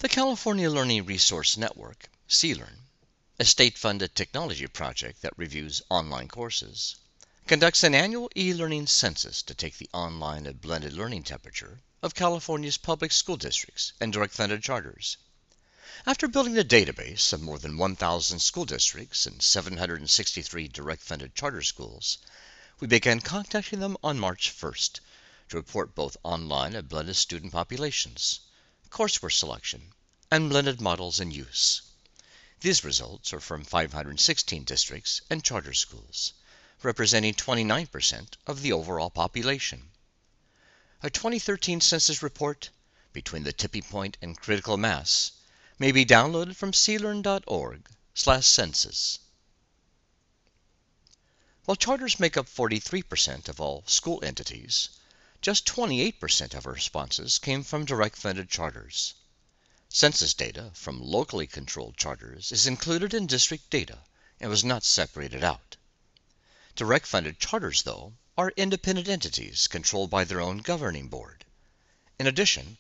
The California Learning Resource Network, CLearn, a state-funded technology project that reviews online courses, conducts an annual e-learning census to take the online and blended learning temperature of California's public school districts and direct-funded charters. After building a database of more than 1,000 school districts and 763 direct-funded charter schools, we began contacting them on March 1st to report both online and blended student populations, courseware selection, and blended models in use. These results are from 516 districts and charter schools, representing 29% of the overall population. A 2013 census report, Between the Tipping Point and Critical Mass, may be downloaded from clearn.org/census. While charters make up 43% of all school entities, just 28% of our responses came from direct-funded charters. Census data from locally controlled charters is included in district data and was not separated out. Direct-funded charters, though, are independent entities controlled by their own governing board. In addition,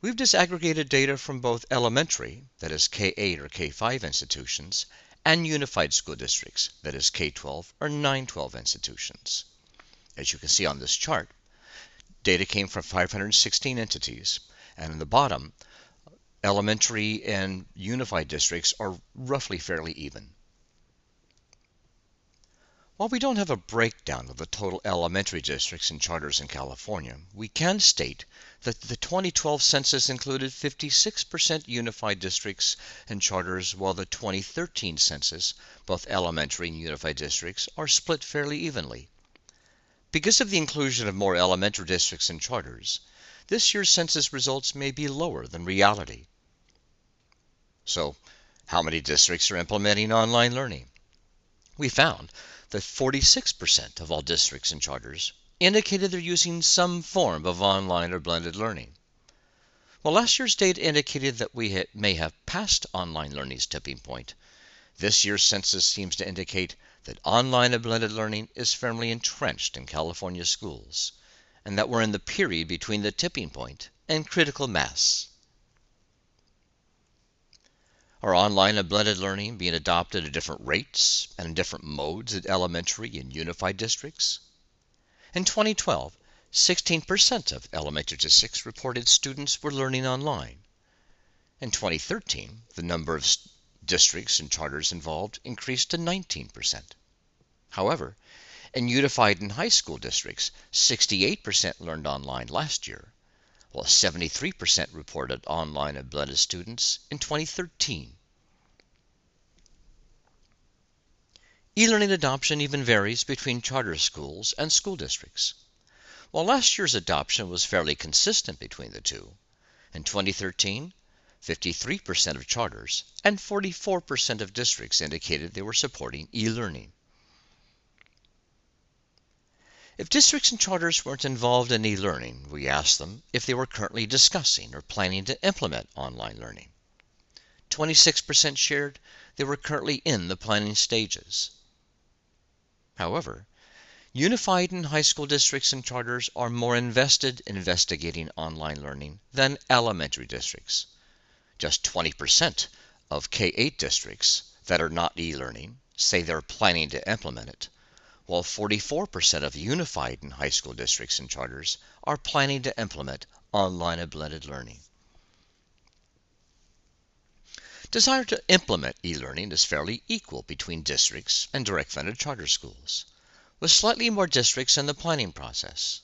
we've disaggregated data from both elementary, that is K-8 or K-5 institutions, and unified school districts, that is K-12 or 9-12 institutions. As you can see on this chart, data came from 516 entities, and in the bottom, elementary and unified districts are roughly fairly even. While we don't have a breakdown of the total elementary districts and charters in California, we can state that the 2012 census included 56% unified districts and charters, while the 2013 census, both elementary and unified districts, are split fairly evenly. Because of the inclusion of more elementary districts and charters, this year's census results may be lower than reality. So, how many districts are implementing online learning? We found that 46% of all districts and charters indicated they're using some form of online or blended learning. While last year's data indicated that we may have passed online learning's tipping point, this year's census seems to indicate that online and blended learning is firmly entrenched in California schools, and that we're in the period between the tipping point and critical mass. Are online and blended learning being adopted at different rates and in different modes at elementary and unified districts? In 2012, 16% of elementary districts reported students were learning online. In 2013, the number of districts and charters involved increased to 19%. However, in unified and high school districts, 68% learned online last year, while 73% reported online and blended students in 2013. E-learning adoption even varies between charter schools and school districts. While last year's adoption was fairly consistent between the two, in 2013, 53% of charters and 44% of districts indicated they were supporting e-learning. If districts and charters weren't involved in e-learning, we asked them if they were currently discussing or planning to implement online learning. 26% shared they were currently in the planning stages. However, unified and high school districts and charters are more invested in investigating online learning than elementary districts. Just 20% of K-8 districts that are not e-learning say they're planning to implement it, while 44% of unified and high school districts and charters are planning to implement online and blended learning. Desire to implement e-learning is fairly equal between districts and direct-funded charter schools, with slightly more districts in the planning process.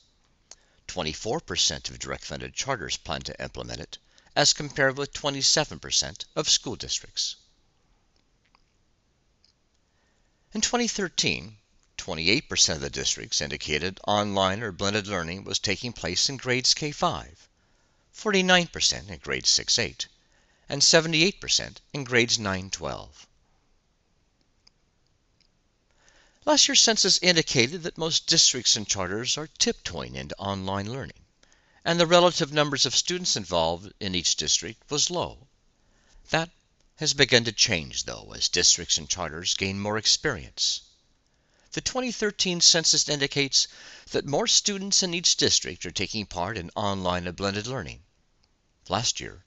24% of direct-funded charters plan to implement it, as compared with 27% of school districts. In 2013, 28% of the districts indicated online or blended learning was taking place in grades K-5, 49% in grades 6-8, and 78% in grades 9-12. Last year's census indicated that most districts and charters are tiptoeing into online learning, and the relative numbers of students involved in each district was low. That has begun to change, though, as districts and charters gain more experience. The 2013 census indicates that more students in each district are taking part in online and blended learning. Last year,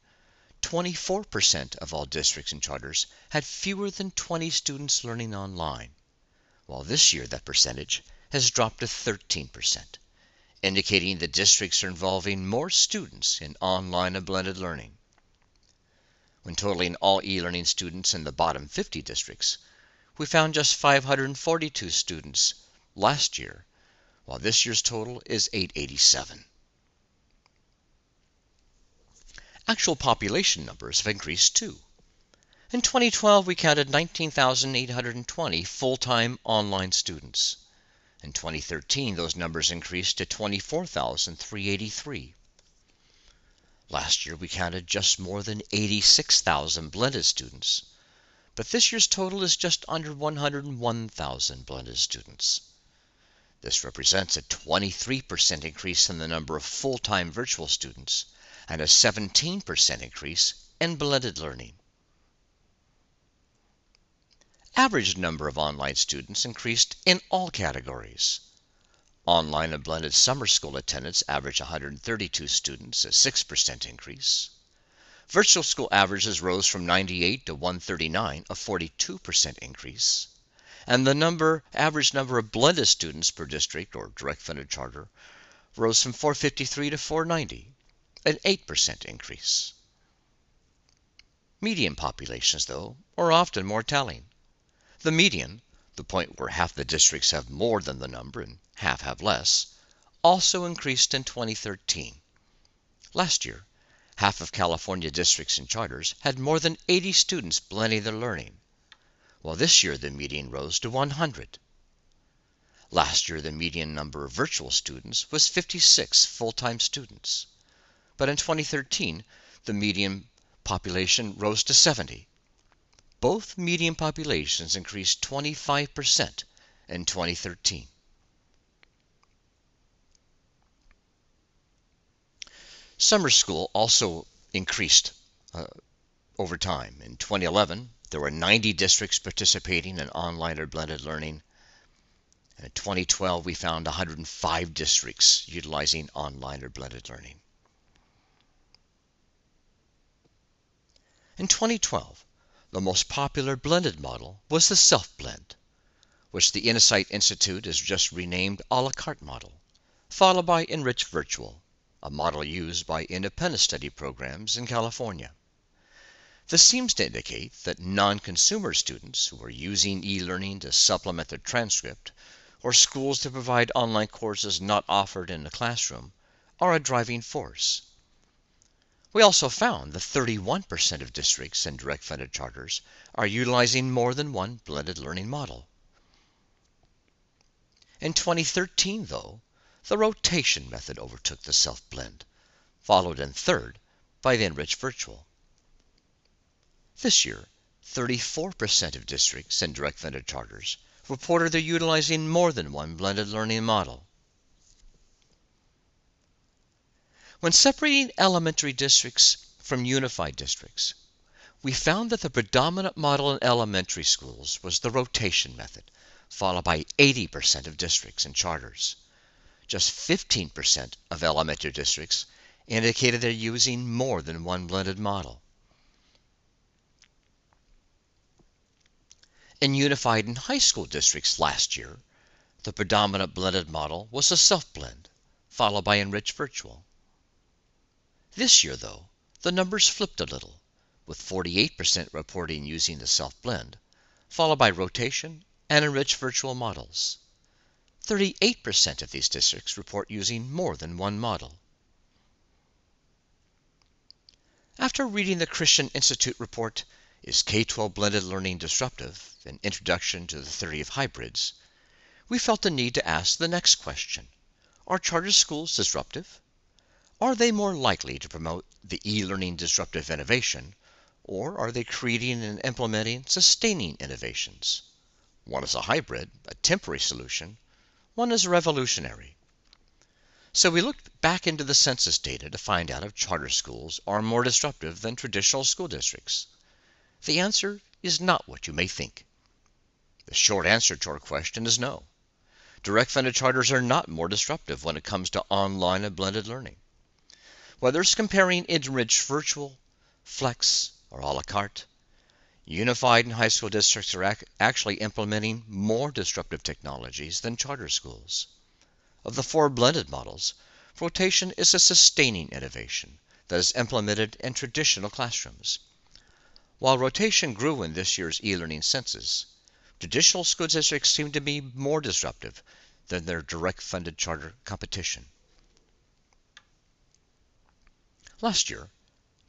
24% of all districts and charters had fewer than 20 students learning online, while this year that percentage has dropped to 13%, indicating that districts are involving more students in online and blended learning. When totaling all e-learning students in the bottom 50 districts, we found just 542 students last year, while this year's total is 887. Actual population numbers have increased too. In 2012, we counted 19,820 full-time online students. In 2013, those numbers increased to 24,383. Last year, we counted just more than 86,000 blended students, but this year's total is just under 101,000 blended students. This represents a 23% increase in the number of full-time virtual students and a 17% increase in blended learning. Average number of online students increased in all categories. Online and blended summer school attendance averaged 132 students, a 6% increase. Virtual school averages rose from 98 to 139, a 42% increase. And the average number of blended students per district or direct funded charter rose from 453 to 490, an 8% increase. Median populations, though, are often more telling. The median, the point where half the districts have more than the number and half have less, also increased in 2013. Last year, half of California districts and charters had more than 80 students blending their learning, while this year the median rose to 100. Last year, the median number of virtual students was 56 full-time students, but in 2013, the median population rose to 70. Both median populations increased 25% in 2013. Summer school also increased over time. In 2011, there were 90 districts participating in online or blended learning. And in 2012, we found 105 districts utilizing online or blended learning. In 2012, the most popular blended model was the self-blend, which the Insight Institute has just renamed a la carte model, followed by enriched virtual, a model used by independent study programs in California. This seems to indicate that non-consumer students who are using e-learning to supplement their transcript, or schools to provide online courses not offered in the classroom, are a driving force. We also found that 31% of districts and direct funded charters are utilizing more than one blended learning model. In 2013, though, the rotation method overtook the self-blend, followed in third by the enriched virtual. This year, 34% of districts and direct funded charters reported they're utilizing more than one blended learning model. When separating elementary districts from unified districts, we found that the predominant model in elementary schools was the rotation method, followed by 80% of districts and charters. Just 15% of elementary districts indicated they're using more than one blended model. In unified and high school districts last year, the predominant blended model was a self-blend, followed by enriched virtual. This year, though, the numbers flipped a little, with 48% reporting using the self-blend, followed by rotation and enriched virtual models. 38% of these districts report using more than one model. After reading the Christian Institute report, Is K-12 Blended Learning Disruptive? An Introduction to the Theory of Hybrids, we felt the need to ask the next question. Are charter schools disruptive? Are they more likely to promote the e-learning disruptive innovation, or are they creating and implementing sustaining innovations? One is a hybrid, a temporary solution. One is revolutionary. So we looked back into the census data to find out if charter schools are more disruptive than traditional school districts. The answer is not what you may think. The short answer to our question is no. Direct funded charters are not more disruptive when it comes to online and blended learning. Whether it's comparing enriched virtual, flex, or a la carte. Unified and high school districts are actually implementing more disruptive technologies than charter schools. Of the four blended models, rotation is a sustaining innovation that is implemented in traditional classrooms. While rotation grew in this year's e-learning census, traditional school districts seem to be more disruptive than their direct funded charter competition. Last year,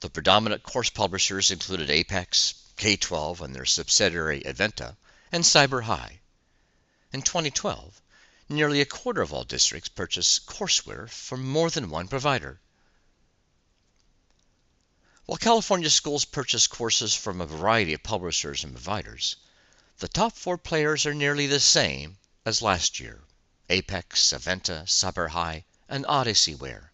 the predominant course publishers included Apex, K-12 and their subsidiary Aventa, and Cyber High. In 2012, nearly a quarter of all districts purchased courseware from more than one provider. While California schools purchase courses from a variety of publishers and providers, the top four players are nearly the same as last year: Apex, Aventa, Cyber High, and Odysseyware.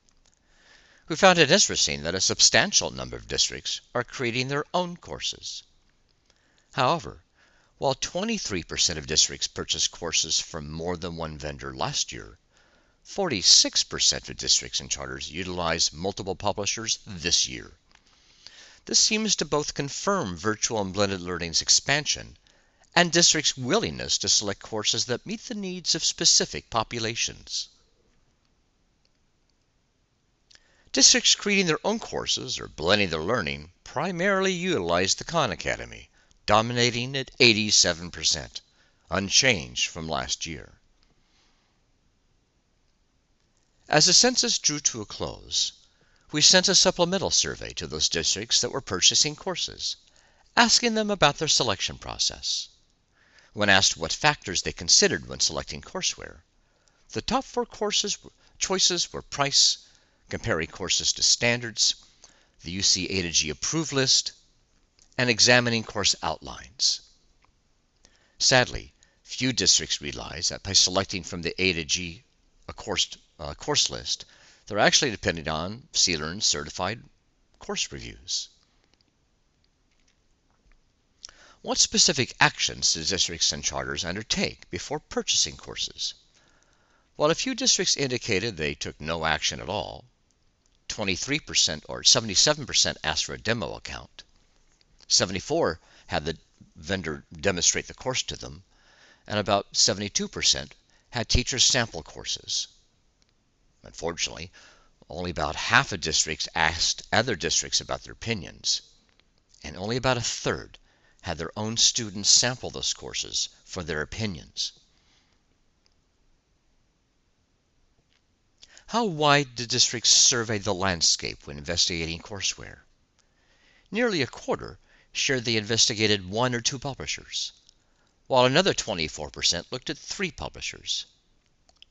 We found it interesting that a substantial number of districts are creating their own courses. However, while 23% of districts purchased courses from more than one vendor last year, 46% of districts and charters utilized multiple publishers this year. This seems to both confirm virtual and blended learning's expansion and districts' willingness to select courses that meet the needs of specific populations. Districts creating their own courses or blending their learning primarily utilize the Khan Academy, dominating at 87%, unchanged from last year. As the census drew to a close, we sent a supplemental survey to those districts that were purchasing courses, asking them about their selection process. When asked what factors they considered when selecting courseware, the top four choices were price, comparing courses to standards, the UC A to G approved list, and examining course outlines. Sadly, few districts realize that by selecting from the A to G course list, they're actually depending on eLearning's certified course reviews. What specific actions do districts and charters undertake before purchasing courses? While a few districts indicated they took no action at all, 23% or 77% asked for a demo account, 74% had the vendor demonstrate the course to them, and about 72% had teachers sample courses. Unfortunately, only about half of districts asked other districts about their opinions, and only about a third had their own students sample those courses for their opinions. How wide do districts survey the landscape when investigating courseware? Nearly a quarter shared they investigated one or two publishers, while another 24% looked at 3 publishers.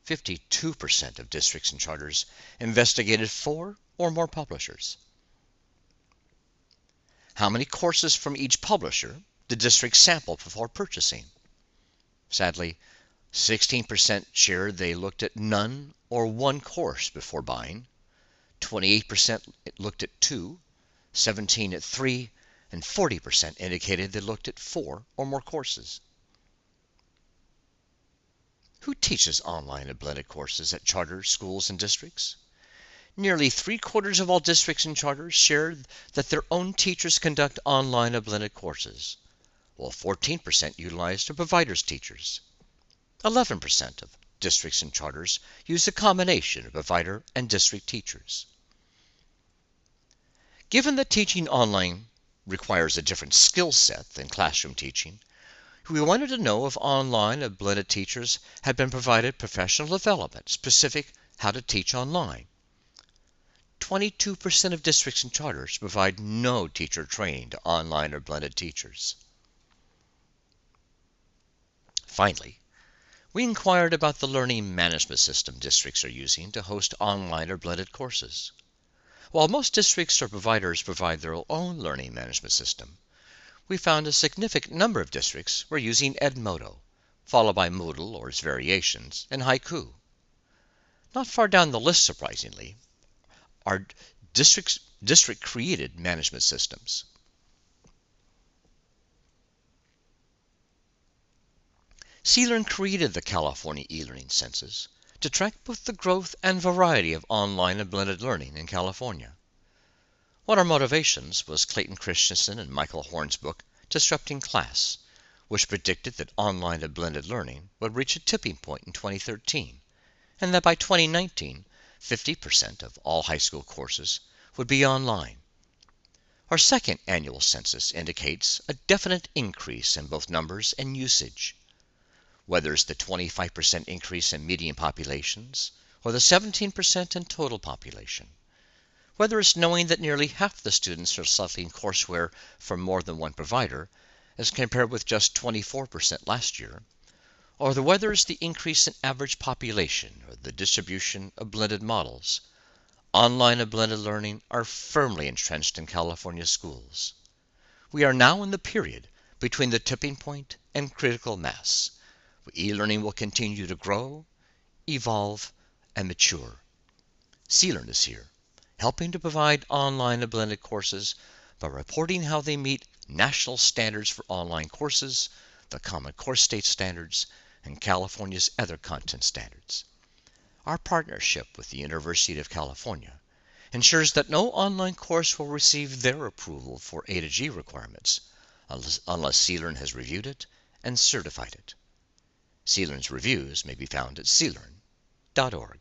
52% of districts and charters investigated 4 or more publishers. How many courses from each publisher did districts sample before purchasing? Sadly, 16% shared they looked at none or one course before buying, 28% looked at 2, 17% at 3, and 40% indicated they looked at 4 or more courses. Who teaches online and blended courses at charter schools and districts? Nearly 3/4 of all districts and charters shared that their own teachers conduct online and blended courses, while 14% utilized a provider's teachers. 11% of districts and charters use a combination of provider and district teachers. Given that teaching online requires a different skill set than classroom teaching, we wanted to know if online and blended teachers had been provided professional development specific how to teach online. 22% of districts and charters provide no teacher training to online or blended teachers. Finally, we inquired about the learning management system districts are using to host online or blended courses. While most districts or providers provide their own learning management system, we found a significant number of districts were using Edmodo, followed by Moodle or its variations, and Haiku. Not far down the list, surprisingly, are district-created management systems. eLearn created the California eLearning Census to track both the growth and variety of online and blended learning in California. One of our motivations was Clayton Christensen and Michael Horn's book, Disrupting Class, which predicted that online and blended learning would reach a tipping point in 2013, and that by 2019, 50% of all high school courses would be online. Our second annual census indicates a definite increase in both numbers and usage. Whether it's the 25% increase in median populations or the 17% in total population, whether it's knowing that nearly half the students are selecting courseware from more than one provider as compared with just 24% last year, or whether it's the increase in average population or the distribution of blended models, online and blended learning are firmly entrenched in California schools. We are now in the period between the tipping point and critical mass, where e-learning will continue to grow, evolve, and mature. eLearn is here, helping to provide online and blended courses by reporting how they meet national standards for online courses, the Common Core State Standards, and California's other content standards. Our partnership with the University of California ensures that no online course will receive their approval for A to G requirements unless eLearn has reviewed it and certified it. eLearn's reviews may be found at clearn.org.